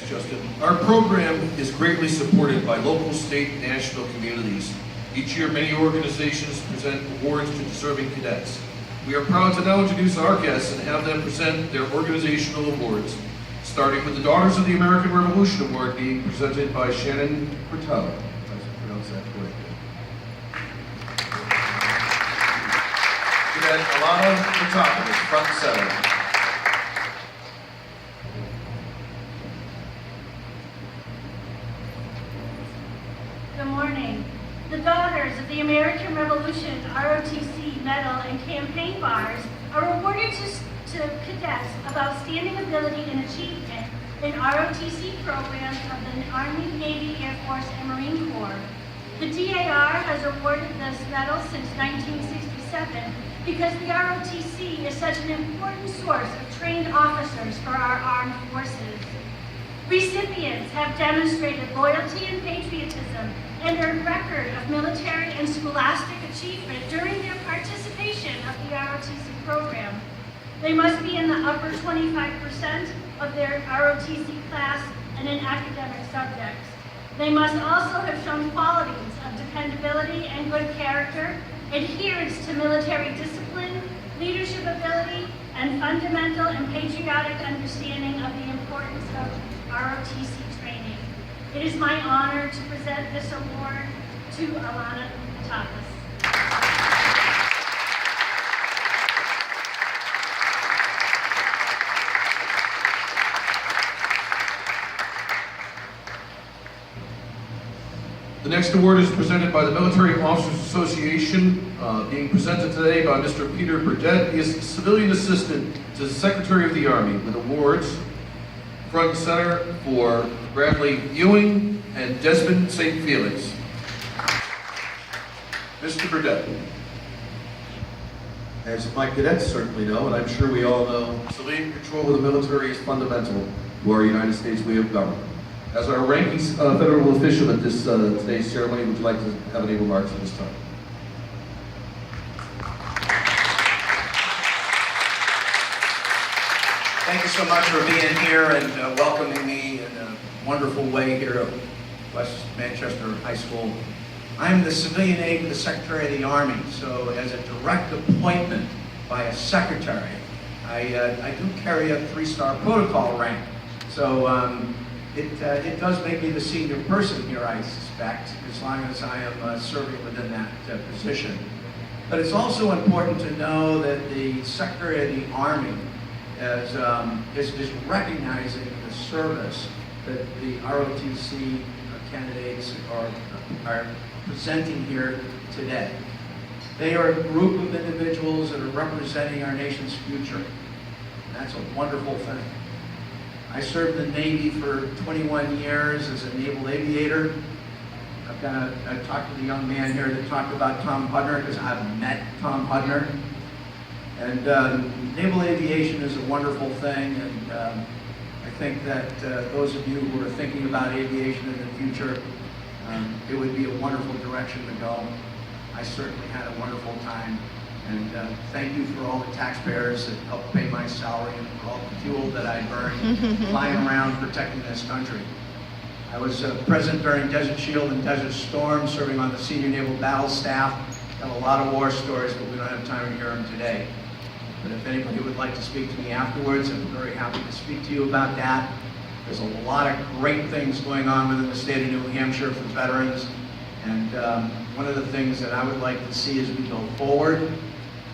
Thanks, Justin. Our program is greatly supported by local, state, and national communities. Each year, many organizations present awards to deserving cadets. We are proud to now introduce our guests and have them present their organizational awards, starting with the Daughters of the American Revolution Award being presented by Shannon Cortell. I pronounced that correctly. Cadet Alana Mitopoulos, front and center. Good morning. The Daughters of the American Revolution ROTC Medal and Campaign Bars are awarded to cadets of outstanding ability and achievement in ROTC programs of the Army, Navy, Air Force, and Marine Corps. The DAR has awarded this medal since 1967 because the ROTC is such an important source of trained officers for our armed forces. Recipients have demonstrated loyalty and patriotism and earned record of military and scholastic achievement during their participation of the ROTC program. They must be in the upper 25% of their ROTC class and in academic subjects. They must also have shown qualities of dependability and good character, adherence to military discipline, leadership ability, and fundamental and patriotic understanding of the importance of ROTC training. It is my honor to present this award to Alana Mitopoulos. The next award is presented by the Military Officers Association, being presented today by Mr. Peter Burdett. He is Civilian Assistant to the Secretary of the Army with awards front and center for Bradley Ewing and Desmond St. Felix. Mr. Burdett. As my cadets certainly know, and I'm sure we all know, civilian control of the military is fundamental to our United States way of government. As our ranking federal official at this today's ceremony, would you like to have any remarks at this time? Thank you so much for being here and welcoming me in a wonderful way here at West Manchester High School. I'm the civilian aide to the Secretary of the Army, so as a direct appointment by a secretary, I do carry a 3-star protocol rank. So it does make me the senior person here, I suspect, as long as I am serving within that position. But it's also important to know that the Secretary of the Army is recognizing the service that the ROTC candidates are presenting here today. They are a group of individuals that are representing our nation's future. That's a wonderful thing. I served in the Navy for 21 years as a naval aviator. I talked to the young man here that talked about Tom Hudner because I've met Tom Hudner. And naval aviation is a wonderful thing, and I think that those of you who are thinking about aviation in the future, it would be a wonderful direction to go. I certainly had a wonderful time, and thank you for all the taxpayers that helped pay my salary and for all the fuel that I burned flying around protecting this country. I was present during Desert Shield and Desert Storm, serving on the Senior Naval Battle Staff. Got a lot of war stories, but we don't have time to hear them today. But if anybody would like to speak to me afterwards, I'm very happy to speak to you about that. There's a lot of great things going on within the state of New Hampshire for veterans. And one of the things that I would like to see as we go forward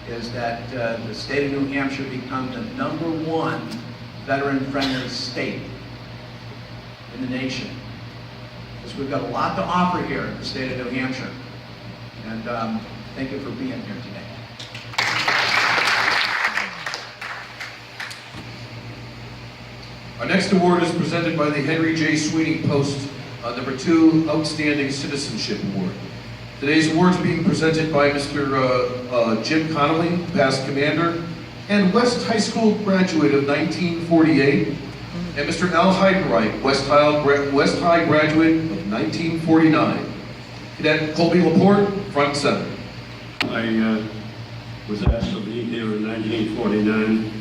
is that the state of New Hampshire become the #1 veteran-friendly state in the nation. Because we've got a lot to offer here in the state of New Hampshire. And thank you for being here today. Our next award is presented by the Henry J. Sweeney Post #2 Outstanding Citizenship Award. Today's award is being presented by Mr. Jim Connolly, past commander, and West High School graduate of 1948, and Mr. Al Heidenreich, West High graduate of 1949. Cadet Colby Laporte, front and center. I was asked to be here in 1949.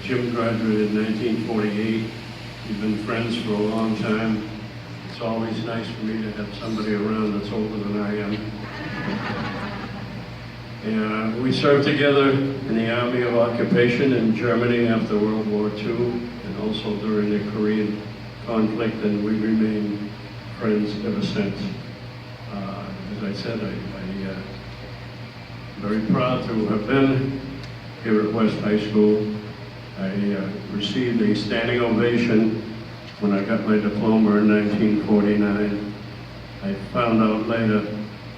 Jim graduated in 1948. We've been friends for a long time. It's always nice for me to have somebody around that's older than I am. And we served together in the Army of Occupation in Germany after World War II, and also during the Korean conflict, and we remain friends ever since. As I said, I'm very proud to have been here at West High School. I received a standing ovation when I got my diploma in 1949. I found out later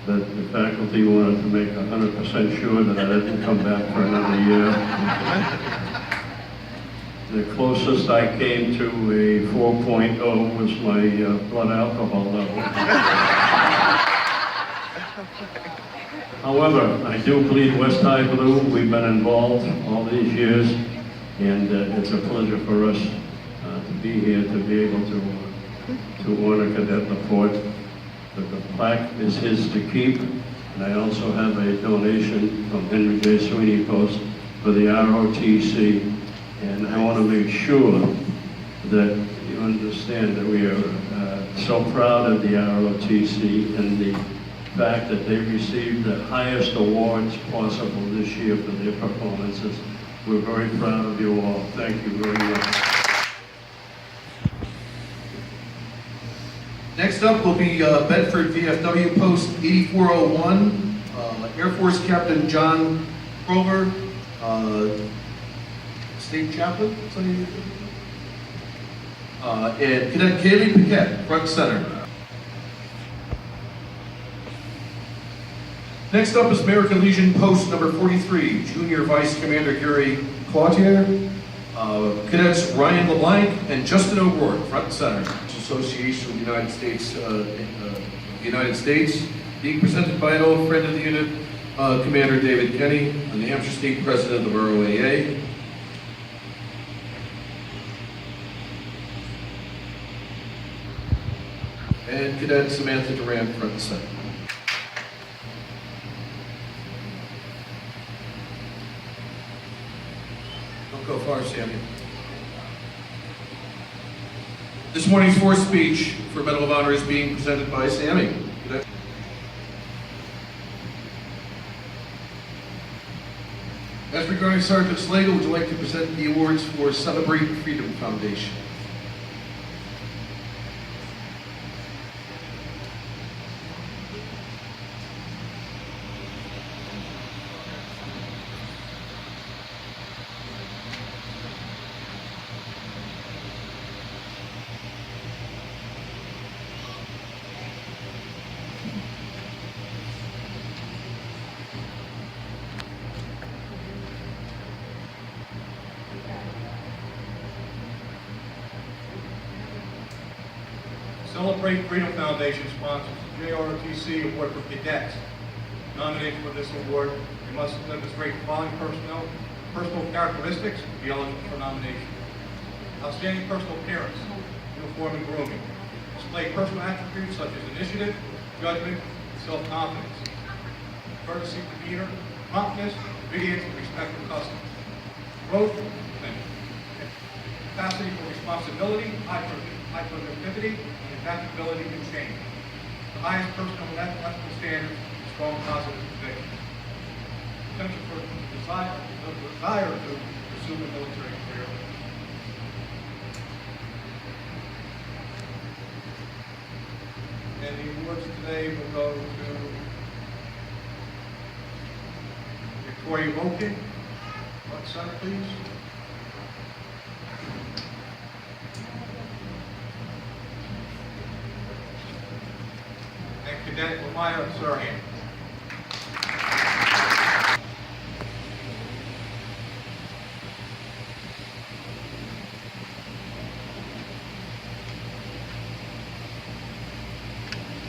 that the faculty wanted to make 100% sure that I didn't come back for another year. The closest I came to a 4.0 was my blood alcohol level. However, I do bleed West High blue. We've been involved all these years, and it's a pleasure for us to be here, to be able to honor Cadet Laporte. The plaque is his to keep, and I also have a donation from Henry J. Sweeney Post for the ROTC, and I want to make sure that you understand that we are so proud of the ROTC and the fact that they received the highest awards possible this year for their performances. We're very proud of you all. Thank you very much. Next up will be Bedford VFW Post 8401, Air Force Captain John Kroger, State Chaplain, and Cadet Kaylee Paquette, front center. Next up is American Legion Post number 43, Junior Vice Commander Gary Cloutier, Cadets Ryan LeBlanc and Justin O'Rourke, front and center. Association of the United States, being presented by an old friend of the unit, Commander David Kenny, the New Hampshire State President of ROAA. And Cadet Samantha Durant, front and center. Don't go far, Sammy. This morning's fourth speech for Medal of Honor is being presented by Sammy. As regarding Sergeant Slagle, would you like to present the awards for Celebrate Freedom Foundation? Celebrate Freedom Foundation sponsors the JROTC Award for Cadets. Nominated for this award, they must demonstrate the following personal characteristics to be eligible for nomination. Outstanding personal appearance, uniform and grooming. Display personal attributes such as initiative, judgment, and self-confidence. Courtesy, demeanor, promptness, obedience, and respect for customers. Growth, capacity for responsibility, high productivity, adaptability and change. The highest personal and ethical standards, strong positive conviction. Potential for the desire to pursue a military career. And the awards today will go to Victoria Woken. Front center, please. Cadet Lamaya Sirhan.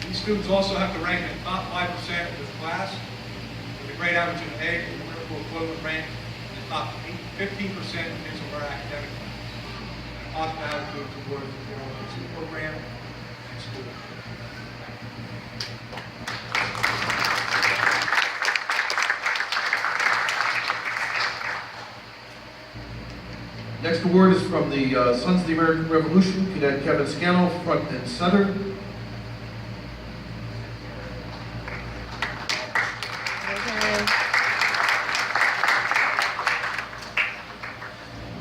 These students also have to rank in the top 5% of this class, with a grade average of A, with a critical equivalent rank in the top 15% of his or her academic class. And positive attitude towards the 402 program and school. Next award is from the Sons of the American Revolution, Cadet Kevin Scannell, front and center.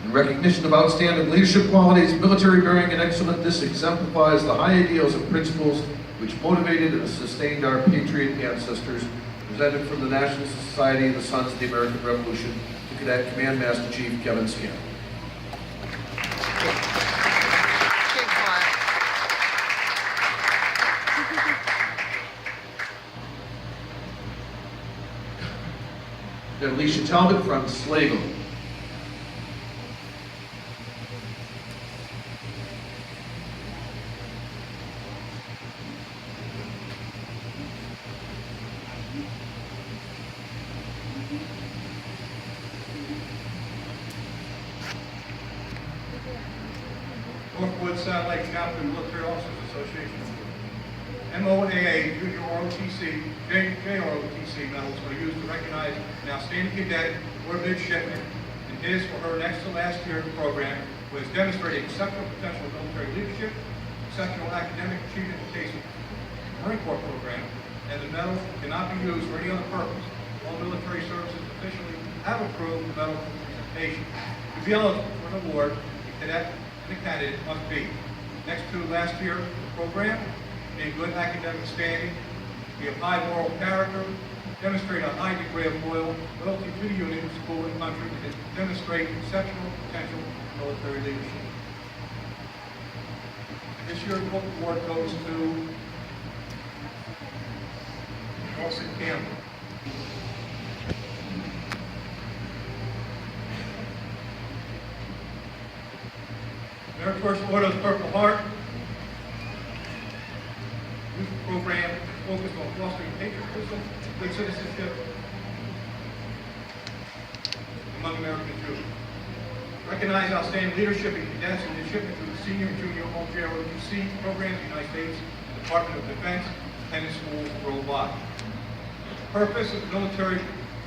In recognition of outstanding leadership qualities, military bearing, and excellence, this exemplifies the high ideals and principles which motivated and sustained our patriot ancestors. Presented from the National Society of the Sons of the American Revolution to Cadet Command Master Chief Kevin Scannell. Then Alicia Talbot from Sligo. Northwood Satellite Captain Military Officers Association. MOAA Junior ROTC, JROTC medals are used to recognize an outstanding cadet or midshipman in his or her next to last year program who has demonstrated exceptional potential in military leadership, exceptional academic achievement in the case of the Marine Corps program, and the medal cannot be used for any other purpose. All military services officially have approved the medal presentation. To be eligible for an award, the cadet and the candidate must be next to last year program, be in good academic standing, be of high moral character, demonstrate a high degree of loyalty to the unit, school, and country, and demonstrate exceptional potential military leadership. This year's book award goes to Nelson Campbell. Meritorious Order of the Purple Heart. Youth program focused on fostering patriotism, good citizenship among American youth. Recognize outstanding leadership in cadets and midshipmen through the senior and junior JROTC programs in the United States and Department of Defense, attendance schools worldwide. Purpose of the Military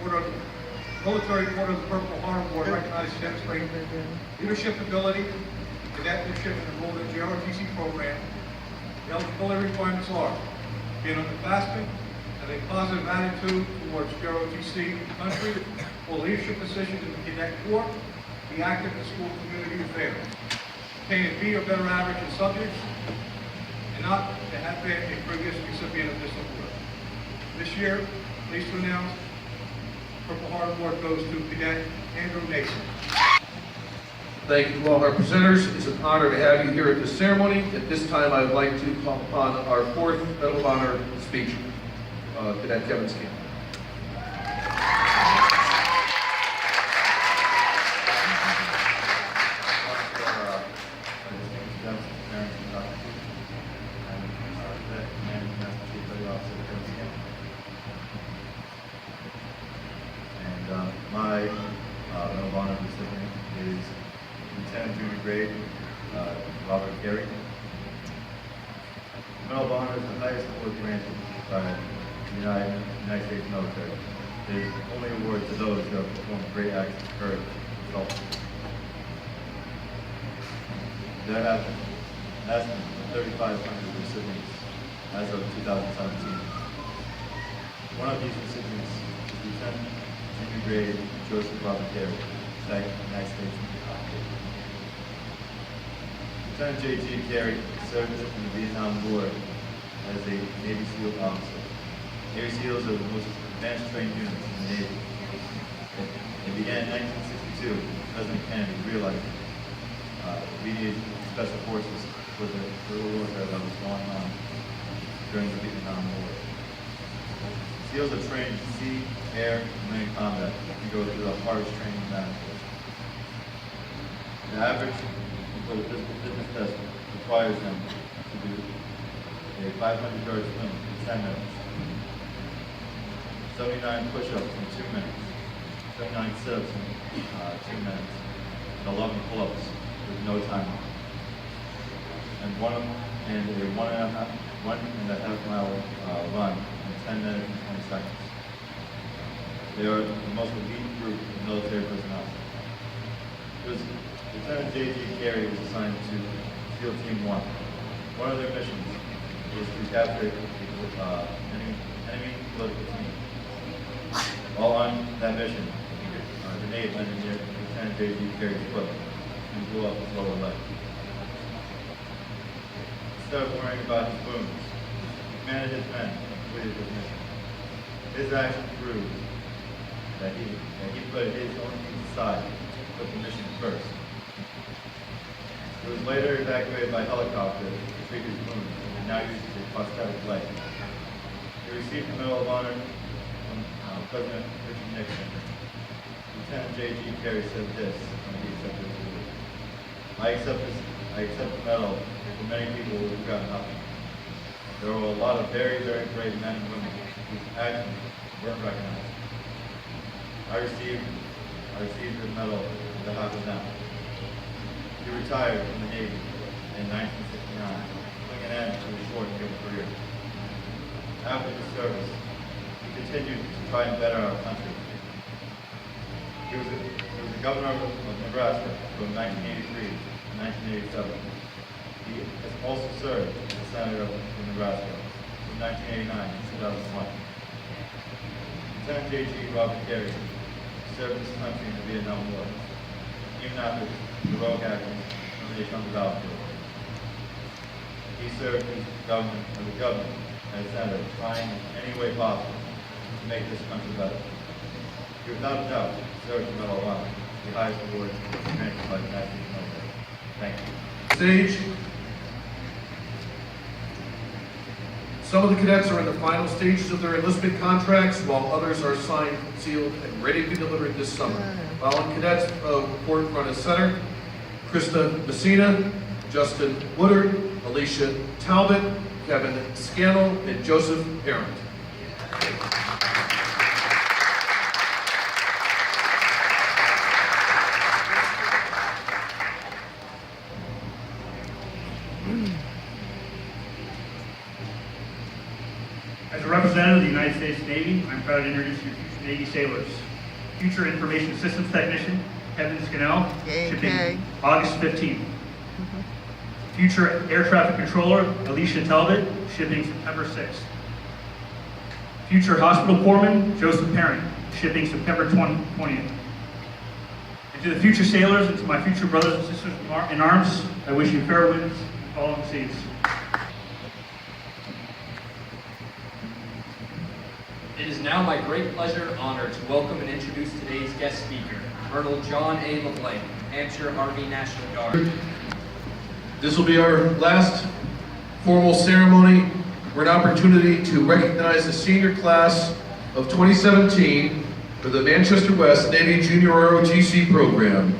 Order of the Purple Heart Award recognizes and demonstrates leadership ability, cadet midshipmen enrolled in the JROTC program. The eligibility requirements are being underclassmen, have a positive attitude towards JROTC country, hold leadership positions in the cadet corps, be active in school and community affairs, obtain a B or better average in subjects, and not to have been a previous recipient of this award. This year, pleased to announce, Purple Heart Award goes to Cadet Andrew Mason. Thank you to all our presenters. It's an honor to have you here at this ceremony. At this time, I would like to call upon our fourth Medal of Honor speech, Cadet Kevin Scannell. My Medal of Honor recipient is Lieutenant Junior Grade Robert Gary. Medal of Honor is the highest award granted by the United States military. It is only awarded to those who have performed great acts of courage and selflessness. There have been less than 3,500 recipients as of 2017. One of these recipients is Lieutenant Junior Grade Joseph Robert Carey, United States. Lieutenant J.G. Carey served in the Vietnam War as a Navy SEAL officer. Navy SEALs are the most advanced trained units in the Navy. It began in 1962. President Kennedy realized we needed special forces for the guerrilla warfare that was going on during the Vietnam War. SEALs are trained in sea, air, and land combat and go through the hardest training imaginable. The average for the physical fitness test requires them to do a 500-yard swim in 10 minutes, 79 push-ups in 2 minutes, 79 sit-ups in 2 minutes, and 11 pull-ups with no timer, and a 1.5 mile run in 10 minutes and 20 seconds. They are the most elite group of military personnel. It was Lieutenant J.G. Carey was assigned to SEAL Team 1. One of their missions was to capture enemy political team. While on that mission, a grenade landed near Lieutenant J.G. Carey's foot and blew up his lower leg. Instead of worrying about his wounds, he commanded his men and completed his mission. His action proved that he put his own needs aside and put the mission first. He was later evacuated by helicopter to treat his wounds and now uses a prosthetic leg. He received the Medal of Honor from President Richard Nixon. Lieutenant J.G. Carey said this when he accepted his award. I accept the medal for many people who got nothing. There were a lot of very, very brave men and women whose actions weren't recognized. I received the medal on behalf of them. He retired from the Navy in 1969, putting an end to his short naval career. After his service, he continued to try and better our country. He was the governor of Nebraska from 1983 to 1987. He has also served as a senator from Nebraska from 1989 to 2001. Lieutenant J.G. Robert Carey served his country in the Vietnam War, even after heroic actions on the Nation battlefield. He served his government as a governor and a senator, trying in any way possible to make this country better. He without a doubt served the Medal of Honor, the highest award granted by the United States military. Thank you. Stage. Some of the cadets are in the final stages of their enlistment contracts, while others are signed, sealed, and ready to be delivered this summer. Following cadets report in front of center: Krista Messina, Justin Woodard, Alicia Talbot, Kevin Scannell, and Joseph Parent. As a representative of the United States Navy, I'm proud to introduce you to future Navy sailors. Future Information Systems Technician, Kevin Scannell, shipping August 15th. Future Air Traffic Controller, Alicia Talbot, shipping September 6th. Future Hospital Corpsman, Joseph Parent, shipping September 20th. And to the future sailors and to my future brothers and sisters in arms, I wish you fair winds and following seas. It is now my great pleasure and honor to welcome and introduce today's guest speaker, Colonel John A. LeBlanc, Hampshire Army National Guard. This will be our last formal ceremony for an opportunity to recognize the senior class of 2017 for the Manchester West Navy Junior ROTC program.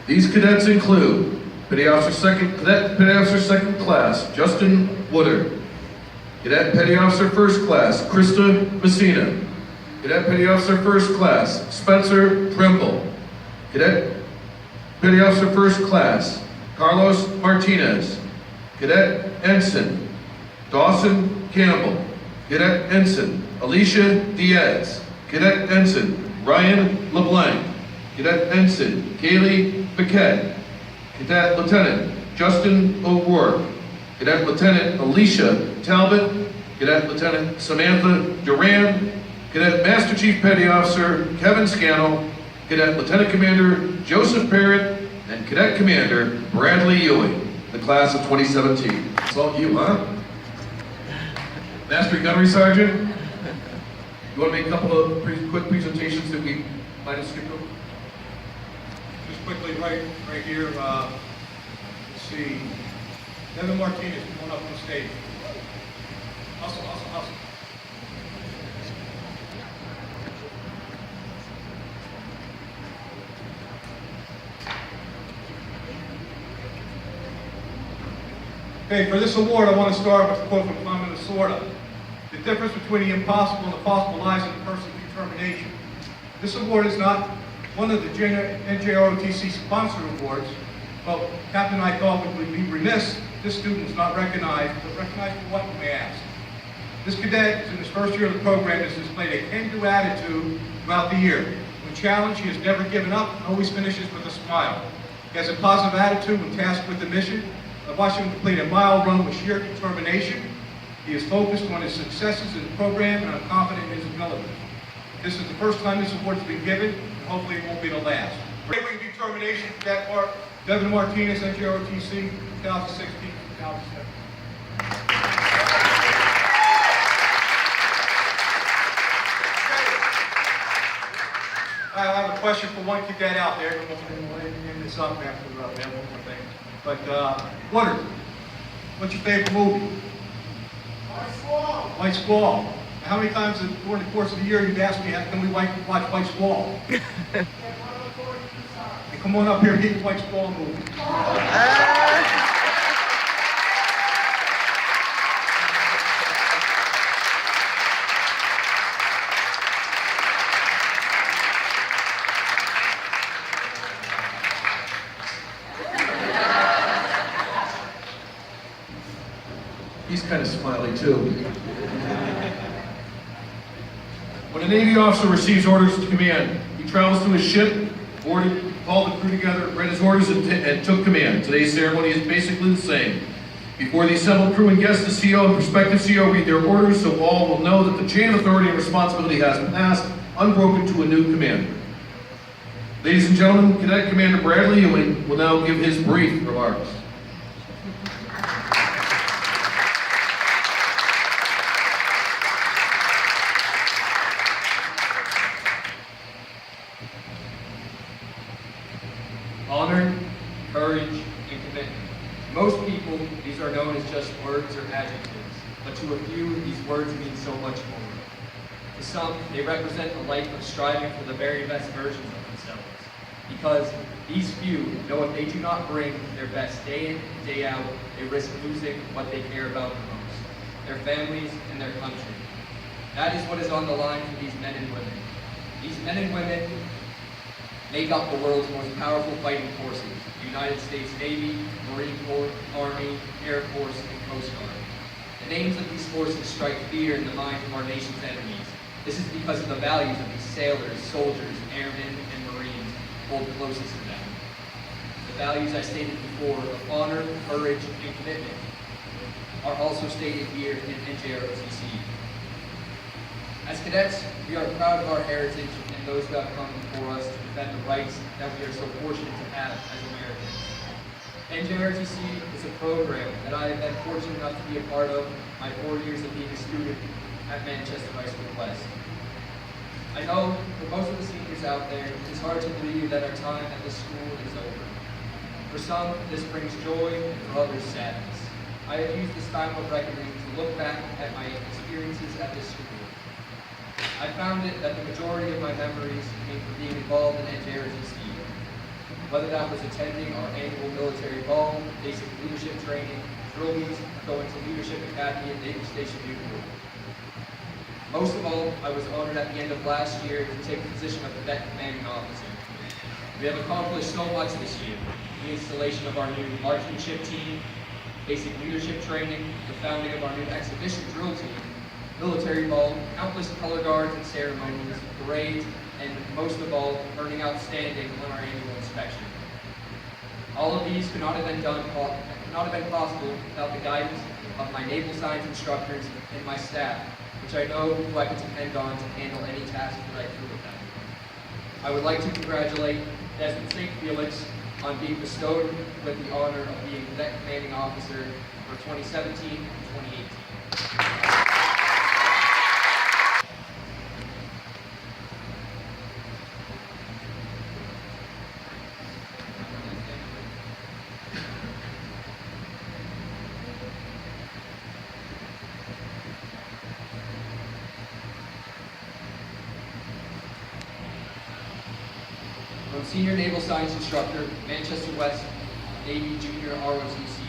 These cadets include Petty Officer Second Class Justin Woodard, Cadet Petty Officer First Class Krista Messina, Cadet Petty Officer First Class Spencer Trimble, Cadet Petty Officer First Class Carlos Martinez, Cadet Ensign Dawson Campbell, Cadet Ensign Alicia Diaz, Cadet Ensign Ryan LeBlanc, Cadet Ensign Kaylee Paquette, Cadet Lieutenant Justin O'Rourke, Cadet Lieutenant Alicia Talbot, Cadet Lieutenant Samantha Duran, Cadet Master Chief Petty Officer Kevin Scannell, Cadet Lieutenant Commander Joseph Parrott, and Cadet Commander Bradley Ewing, the class of 2017. It's all you, huh? Master Gunnery Sergeant, you want to make a couple of quick presentations that we might have skipped over? Just quickly, right here, let's see. Devin Martinez, come on up on stage. Hustle, hustle, hustle. Okay, for this award, I want to start with a quote from Clement Lasorda. The difference between the impossible and the possible lies in the person's determination. This award is not one of the NJROTC sponsored awards, but Captain and I thought we would be remiss if this student was not recognized, but recognized for what, you may ask. This cadet is in his first year of the program, has displayed a can-do attitude throughout the year. When challenged, he has never given up and always finishes with a smile. He has a positive attitude when tasked with the mission. I've watched him complete a mile run with sheer determination. He is focused on his successes in the program, and I'm confident in his ability. This is the first time this award has been given, and hopefully it won't be the last. Unwavering determination, Cadet Devin Martinez, NJROTC, 2016-2017. I have a question for one cadet out there. We'll end this up after we have one more thing. But, Woodard, what's your favorite movie? White Squall. White Squall. How many times during the course of the year you've asked me, can we watch White Squall? And come on up here and get your White Squall movie. He's kind of smiley too. When a Navy officer receives orders to command, he travels to his ship, boarded, called the crew together, read his orders, and took command. Today's ceremony is basically the same. Before the assembled crew and guests, the CO and prospective CO read their orders so all will know that the chain of authority and responsibility has passed, unbroken to a new commander. Ladies and gentlemen, Cadet Commander Bradley Ewing will now give his brief remarks. Honor, courage, and commitment. To most people, these are known as just words or adjectives, but to a few, these words mean so much more. To some, they represent a life of striving for the very best versions of themselves, because these few know if they do not bring their best day in, day out, they risk losing what they care about the most, their families and their country. That is what is on the line for these men and women. These men and women make up the world's most powerful fighting forces: the United States Navy, Marine Corps, Army, Air Force, and Coast Guard. The names of these forces strike fear in the minds of our nation's enemies. This is because of the values of these sailors, soldiers, airmen, and Marines hold closest to them. The values I stated before of honor, courage, and commitment are also stated here in NJROTC. As cadets, we are proud of our heritage and those who have come before us to defend the rights that we are so fortunate to have as Americans. NJROTC is a program that I have been fortunate enough to be a part of my 4 years of being a student at Manchester High School West. I know for most of the seniors out there, it's hard to believe that our time at this school is over. For some, this brings joy, and for others, sadness. I have used this time of reckoning to look back at my experiences at this school. I found it that the majority of my memories came from being involved in NJROTC, whether that was attending our annual military ball, basic leadership training, drill meets, or going to Leadership Academy at Naval Station Newport. Most of all, I was honored at the end of last year to take the position of Cadet Commanding Officer. We have accomplished so much this year: the installation of our new marksmanship team, basic leadership training, the founding of our new exhibition drill team, military ball, countless color guards and ceremonies, parades, and most of all, earning outstanding on our annual inspection. All of these could not have been possible without the guidance of my naval science instructors and my staff, which I know who I can depend on to handle any task that I threw at them. I would like to congratulate Desmond St. Felix on being bestowed with the honor of being Cadet Commanding Officer for 2017 and 2018. From Senior Naval Science Instructor, Manchester West, Navy Junior ROTC,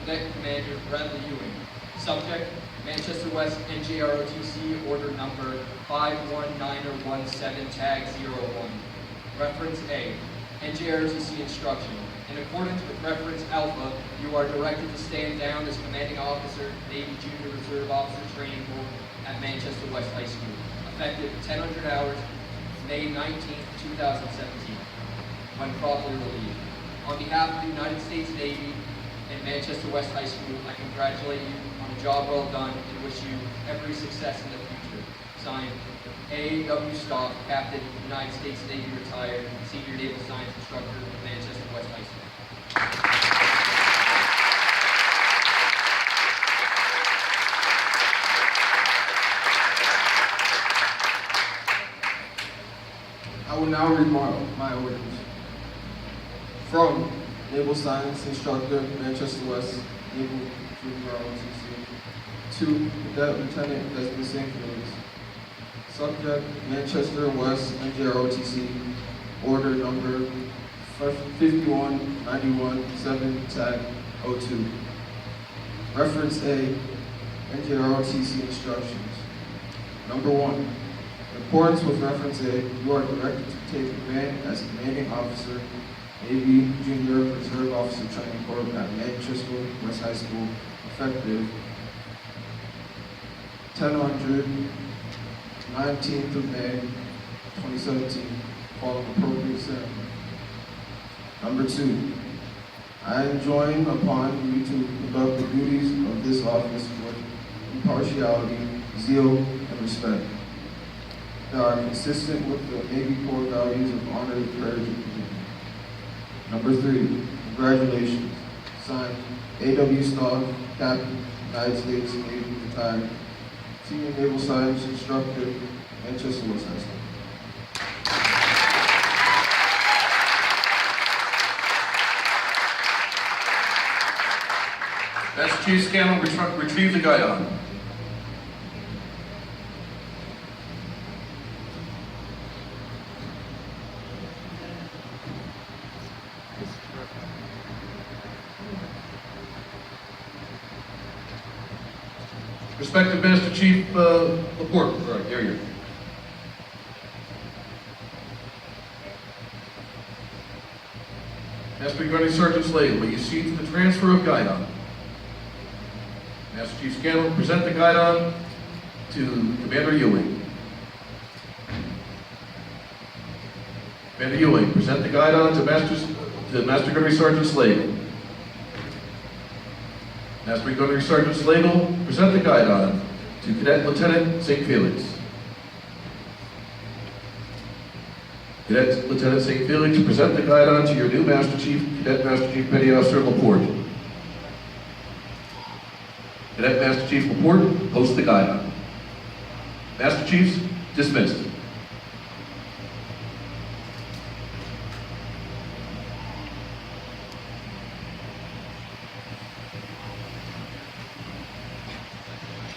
Cadet Commander Bradley Ewing. Subject, Manchester West NJROTC Order Number 519017 Tag 01. Reference A, NJROTC Instruction. In accordance with Reference Alpha, you are directed to stand down as Commanding Officer, Navy Junior Reserve Officer Training Corps at Manchester West High School. Effective 1000 hours, May 19, 2017, when properly relieved. On behalf of the United States Navy and Manchester West High School, I congratulate you on a job well done and wish you every success in the future. Signed, A.W. Stock, Captain, United States Navy, retired, Senior Naval Science Instructor at Manchester West High School. I will now read my orders. From Naval Science Instructor, Manchester West Naval Junior ROTC, to Cadet Lieutenant Desmond St. Felix. Subject, Manchester West NJROTC, Order Number 5191, 7 Tag 02. Reference A, NJROTC instructions. Number 1. In accordance with reference A, you are directed to take command as commanding officer, Navy Junior Reserve Officer Training Corps at Manchester West High School, effective 19th of May, 2017, following appropriate ceremony. Number 2, I enjoin upon you to conduct the duties of this office with impartiality, zeal, and respect that are consistent with the Navy Corps values of honor, courage, and commitment. Number 3, congratulations. Signed, A.W. Stock, Captain, United States Navy, retired, Senior Naval Science Instructor, Manchester West High School. Master Chief Scanlon, retrieve the guidon. Respective Master Chief Laporte, all right, there you go. Master Gunnery Sergeant Slade, will you see to the transfer of guidon? Master Chief Scanlon, present the guidon to Commander Ewing. Commander Ewing, present the guidon to Master Gunnery Sergeant Slade. Master Gunnery Sergeant Slagle, present the guidon to Cadet Lieutenant St. Felix. Cadet Lieutenant St. Felix, present the guidon to your new Master Chief, Cadet Master Chief Petty Officer Laporte. Cadet Master Chief Laporte, post the guidon. Master Chiefs, dismissed.